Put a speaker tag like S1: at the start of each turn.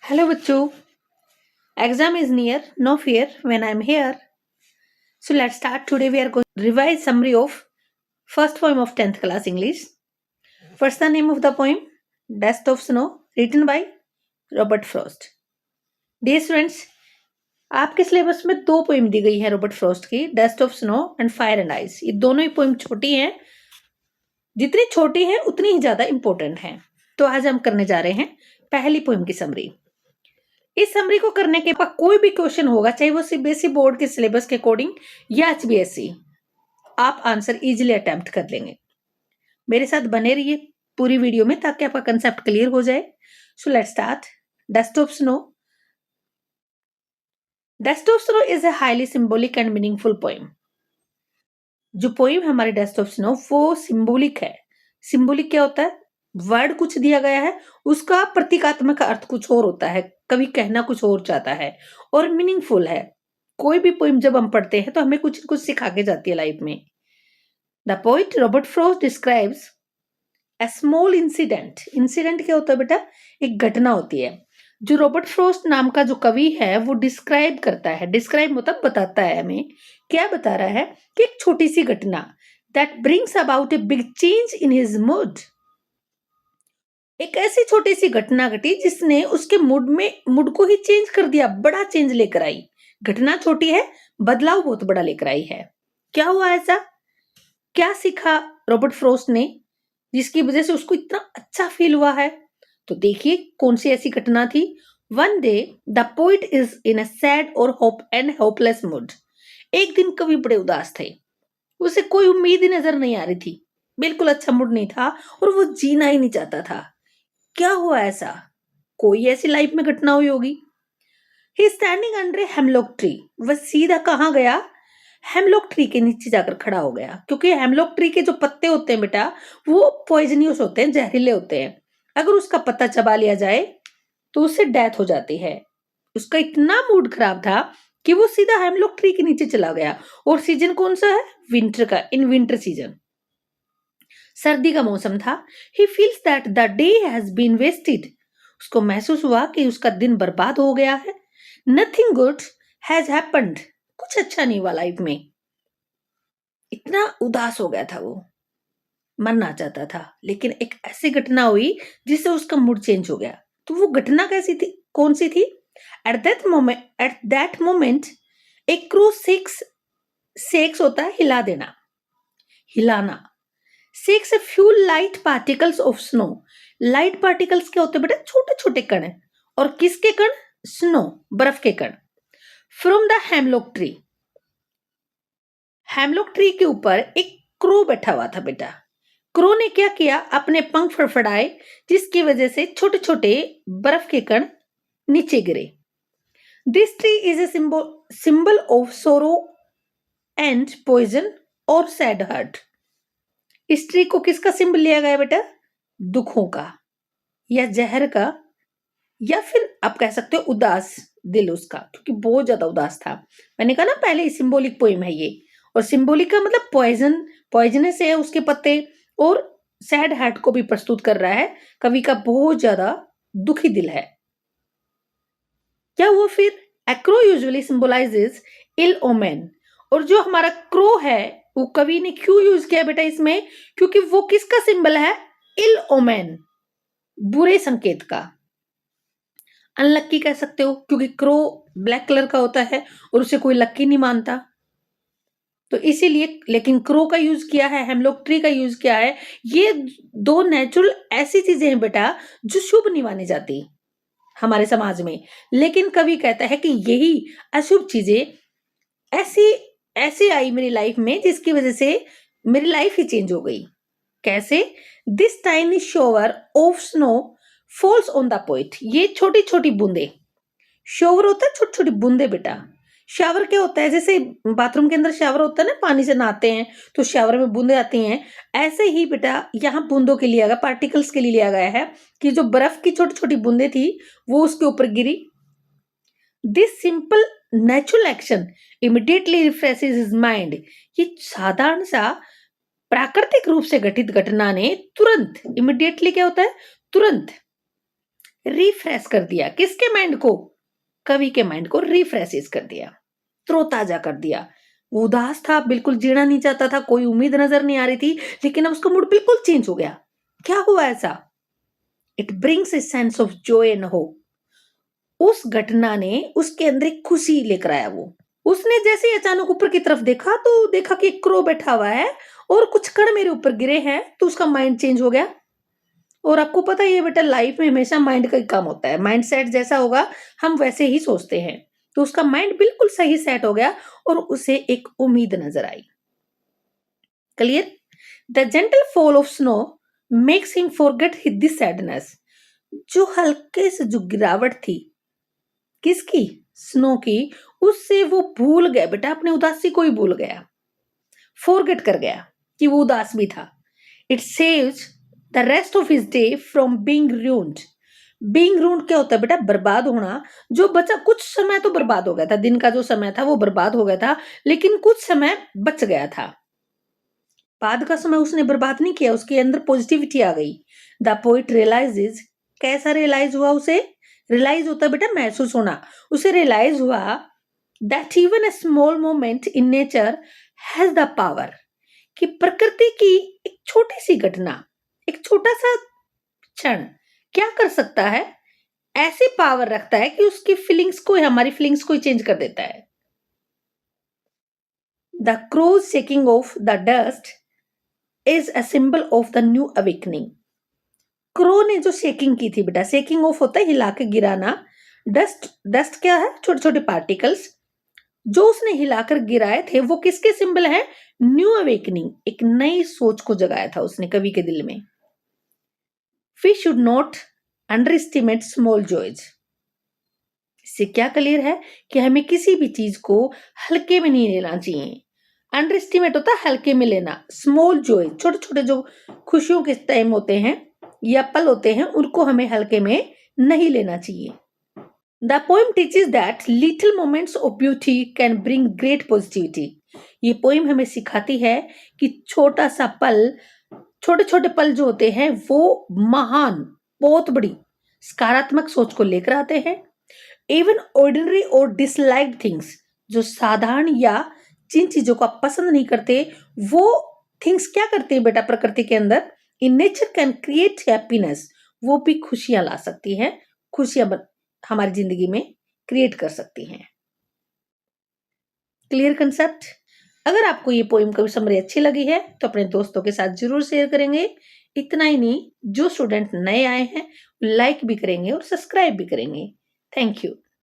S1: Hello बच्चों, exam is near, no fear when I'm here. So let's start. Today we are going to revise summary of first poem of 10th class English. What's the name of the poem? Dust of Snow, written by Robert Frost. Dear students, आपके syllabus में दो poem दी गई है Robert Frost की, dust of snow and fire and ice. ये दोनों ही poem छोटी हैं, जितनी छोटी है उतनी ही ज्यादा इंपॉर्टेंट है। तो आज हम करने जा रहे हैं पहली पोएम की समरी। इस समरी को करने के बाद कोई भी क्वेश्चन होगा, चाहे वो सीबीएसई बोर्ड के सिलेबस के अकॉर्डिंग या एचबीएसई, आप आंसर इजीली अटेम्प्ट कर लेंगे। मेरे साथ बने रहिए पूरी वीडियो में ताकि आपका कंसेप्ट क्लियर हो जाए। So let's start. Dust of snow. Dust of snow is a highly symbolic and meaningful poem. जो पोएम हमारी डस्ट ऑफ स्नो वो सिंबॉलिक है। सिंबॉलिक क्या होता है? वर्ड कुछ दिया गया है, उसका प्रतीकात्मक अर्थ कुछ और होता है, कभी कहना कुछ और चाहता है, और मीनिंगफुल है। कोई भी पोएम जब हम पढ़ते हैं तो हमें कुछ कुछ सिखा के जाती है लाइफ में। The poet Robert Frost describes a small incident. Incident क्या होता है बेटा? एक घटना होती है। जो रॉबर्ट फ्रॉस्ट नाम का जो कवि है वो डिस्क्राइब करता है। डिस्क्राइब मतलब बताता है हमें। क्या बता रहा है? कि एक छोटी सी घटना that brings about a big change in his mood. एक ऐसी छोटी सी घटना घटी जिसने उसके मूड को ही चेंज कर दिया, बड़ा चेंज लेकर आई। घटना छोटी है, बदलाव बहुत बड़ा लेकर आई है। क्या हुआ ऐसा? क्या सीखा रॉबर्ट फ्रॉस्ट ने जिसकी वजह से उसको इतना अच्छा फील हुआ है? तो देखिए कौन सी ऐसी घटना थी। One day the poet is in a sad और होपलेस मूड। एक दिन कवि बड़े उदास थे, उसे कोई उम्मीद ही नजर नहीं आ रही थी, बिल्कुल अच्छा मूड नहीं था और वो जीना ही नहीं चाहता था। क्या हुआ ऐसा? कोई ऐसी लाइफ में घटना हुई होगी। ही स्टैंडिंग अंडर हेमलॉक ट्री। वह सीधा कहाँ गया? हेमलॉक ट्री के नीचे जाकर खड़ा हो गया, क्योंकि हेमलॉक ट्री के जो पत्ते होते हैं बेटा वो पॉइजनियस होते हैं, जहरीले होते हैं। अगर उसका पत्ता चबा लिया जाए तो उससे डेथ हो जाती है। उसका इतना मूड खराब था कि वो सीधा हेमलॉक ट्री के नीचे चला गया। और सीजन कौन सा है? विंटर का, इन विंटर सीजन, सर्दी का मौसम था। He feels that the day has been wasted. उसको महसूस हुआ कि उसका दिन बर्बाद हो गया है। Nothing good has happened. कुछ अच्छा नहीं हुआ लाइफ में। इतना उदास हो गया था वो, मरना चाहता था। लेकिन एक ऐसी घटना हुई जिससे उसका मूड चेंज हो गया। तो वो घटना कैसी थी? कौन सी थी? At that moment A crew sex होता है हिला देना, हिलाना। Sex a few light particles of snow. Light particles क्या होते हैं बेटा? छोटे छोटे कण। और किसके कण? स्नो, बर्फ के कण। From the hemlock tree. Hemlock tree के ऊपर एक क्रो बैठा हुआ था बेटा। क्रो ने क्या किया? अपने पंख फड़फड़ाए, जिसकी वजह से छोटे छोटे बर्फ के कण नीचे गिरे। This tree is a symbol of sorrow and poison और सैड हार्ट। इस ट्री को किसका सिंबल लिया गया बेटा? दुखों का या जहर का, या फिर आप कह सकते हो उदास दिल उसका, क्योंकि बहुत ज्यादा उदास था। मैंने कहा ना पहले ही सिंबॉलिक पोएम है ये। और सिंबॉलिक का मतलब पॉइजनस है उसके पत्ते, और सैड हार्ट को भी प्रस्तुत कर रहा है। कवि का बहुत ज्यादा दुखी दिल है। क्या हुआ फिर? एक्रो यूजुअली सिंबलाइजेस इल ओमेन। और जो हमारा क्रो है वो कवि ने क्यों यूज किया बेटा इसमें? क्योंकि वो किसका सिंबल है? इल ओमेन, बुरे संकेत का। अनलक्की कह सकते हो, क्योंकि क्रो ब्लैक कलर का होता है और उसे कोई लक्की नहीं मानता, तो इसीलिए। लेकिन क्रो का यूज किया है, हेमलॉक ट्री का यूज किया है। ये दो नेचुरल ऐसी चीजें हैं बेटा जो शुभ नहीं मानी जाती हमारे समाज में। लेकिन कवि कहता है कि यही अशुभ चीजें ऐसी ऐसी आई मेरी लाइफ में जिसकी वजह से मेरी लाइफ ही चेंज हो गई। कैसे? This tiny shower of snow falls on the poet. ये छोटी छोटी बूंदे, शोवर होता है छोटी छोटी बूंदे बेटा। शावर क्या होता है? जैसे बाथरूम के अंदर शावर होता है ना, पानी से नहाते हैं तो शावर में बूंदे आती हैं। ऐसे ही बेटा यहाँ बूंदों के लिए, पार्टिकल्स के लिए लिया गया है कि जो बर्फ की छोटी छोटी बूंदे थी वो उसके ऊपर गिरी। This simple natural action immediately refreshes his mind. ये साधारण सा प्राकृतिक रूप से घटित घटना ने तुरंत, इमिडिएटली क्या होता है? तुरंत रिफ्रेश कर दिया। किसके माइंड को? कवि के माइंड को रिफ्रेशिस कर दिया, तरोताजा कर दिया। वो उदास था, बिल्कुल जीना नहीं चाहता था, कोई उम्मीद नजर नहीं आ रही थी, लेकिन अब उसका मूड बिल्कुल चेंज हो गया। क्या हुआ ऐसा? It brings a sense of Joy and hope. उस घटना ने उसके अंदर एक खुशी लेकर आया। वो उसने जैसे ही अचानक ऊपर की तरफ देखा तो देखा कि एक क्रो बैठा हुआ है और कुछ कण मेरे ऊपर गिरे हैं, तो उसका माइंड चेंज हो गया। और आपको पता ही है बेटा, लाइफ में हमेशा माइंड का ही काम होता है। माइंड सेट जैसा होगा हम वैसे ही सोचते हैं। तो उसका माइंड बिल्कुल सही सेट हो गया और उसे एक उम्मीद नजर आई। Clear? The gentle fall of snow makes him forget his sadness. जो हल्के से जो गिरावट थी, किसकी? स्नो की। उससे वो भूल गया बेटा, अपनी उदासी को ही भूल गया, फॉरगेट कर गया कि वो उदास भी था। It saves the rest of his day from being ruined। Being ruined क्या होता है बेटा? बर्बाद होना। जो बचा, कुछ समय तो बर्बाद हो गया था, दिन का जो समय था वो बर्बाद हो गया था, लेकिन कुछ समय बच गया था। बाद का समय उसने बर्बाद नहीं किया, उसके अंदर पॉजिटिविटी आ गई। The poet realises. कैसा रियलाइज हुआ उसे? रियलाइज होता है बेटा महसूस होना। उसे रियलाइज हुआ that even a small moment in nature has the power. कि प्रकृति की एक छोटी सी घटना, एक छोटा सा क्षण क्या कर सकता है? ऐसी पावर रखता है कि उसकी फीलिंग्स को, हमारी फीलिंग्स को चेंज कर देता है। The crow's shaking off the dust is a symbol of the new awakening. Crow ने जो शेकिंग की थी बेटा, शेकिंग ऑफ होता है हिला के गिराना। डस्ट, डस्ट क्या है? छोटे छोटे पार्टिकल्स। जो उसने हिलाकर गिराए थे वो किसके सिंबल है? New awakening. एक नई सोच को जगाया था उसने कवि के दिल में। We should not underestimate small joys. इससे क्या क्लियर है कि हमें किसी भी चीज को हल्के में नहीं लेना चाहिए। अंडर एस्टिमेट होता है हल्के में लेना। स्मॉल जॉय, छोटे छोटे जो खुशियों के टाइम होते हैं या पल होते हैं, उनको हमें हल्के में नहीं लेना चाहिए। The poem teaches that little moments of beauty can bring great positivity. ये पोएम हमें सिखाती है कि छोटा सा पल, छोटे छोटे पल जो होते हैं वो महान, बहुत बड़ी सकारात्मक सोच को लेकर आते हैं। इवन ऑर्डिनरी और डिसलाइक्ड थिंग्स, जो साधारण या जिन चीजों को आप पसंद नहीं करते, वो थिंग्स क्या करते हैं बेटा प्रकृति के अंदर? In nature can create happiness. वो भी खुशियां ला सकती हैं, खुशियां हमारी जिंदगी में क्रिएट कर सकती हैं। Clear concept? अगर आपको ये पोएम कभी समरी अच्छी लगी है तो अपने दोस्तों के साथ जरूर शेयर करेंगे। इतना ही नहीं, जो स्टूडेंट नए आए हैं लाइक भी करेंगे और सब्सक्राइब भी करेंगे। Thank you.